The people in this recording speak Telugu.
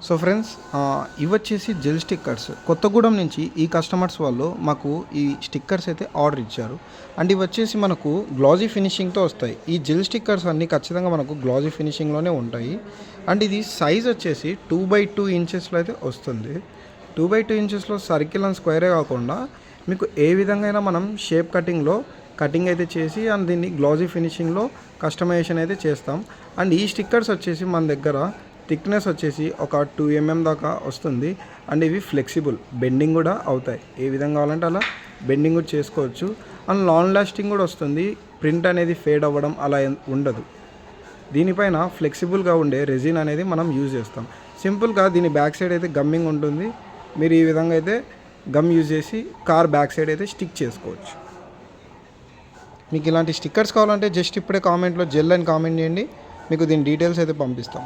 సో ఫ్రెండ్స్, ఇవి వచ్చేసి జెల్ స్టిక్కర్స్. కొత్తగూడెం నుంచి ఈ కస్టమర్స్ వాళ్ళు మాకు ఈ స్టిక్కర్స్ అయితే ఆర్డర్ ఇచ్చారు. అండ్ ఇవి వచ్చేసి మనకు గ్లాజీ ఫినిషింగ్తో వస్తాయి. ఈ జెల్ స్టిక్కర్స్ అన్నీ ఖచ్చితంగా మనకు గ్లాజీ ఫినిషింగ్లోనే ఉంటాయి. అండ్ ఇది సైజ్ వచ్చేసి 2x2 ఇంచెస్లో అయితే వస్తుంది. 2x2 ఇంచెస్లో సర్కిల్ అండ్ స్క్వేరే కాకుండా మీకు ఏ విధంగా అయినా మనం షేప్ కటింగ్ అయితే చేసి అండ్ దీన్ని గ్లాజీ ఫినిషింగ్లో కస్టమైజేషన్ అయితే చేస్తాం. అండ్ ఈ స్టిక్కర్స్ వచ్చేసి మన దగ్గర థిక్నెస్ వచ్చేసి ఒక 2 mm దాకా వస్తుంది. అండ్ ఇవి ఫ్లెక్సిబుల్, బెండింగ్ కూడా అవుతాయి. ఏ విధంగా కావాలంటే అలా బెండింగ్ కూడా చేసుకోవచ్చు. అండ్ లాంగ్ లాస్టింగ్ కూడా వస్తుంది. ప్రింట్ అనేది ఫేడ్ అవ్వడం అలా ఉండదు. దీనిపైన ఫ్లెక్సిబుల్గా ఉండే రెజిన్ అనేది మనం యూజ్ చేస్తాం. సింపుల్గా దీని బ్యాక్ సైడ్ అయితే గమ్మింగ్ ఉంటుంది. మీరు ఈ విధంగా అయితే గమ్ యూజ్ చేసి కార్ బ్యాక్ సైడ్ అయితే స్టిక్ చేసుకోవచ్చు. మీకు ఇలాంటి స్టిక్కర్స్ కావాలంటే జస్ట్ ఇప్పుడే కామెంట్లో జెల్ అని కామెంట్ చేయండి. మీకు దీని డీటెయిల్స్ అయితే పంపిస్తాం.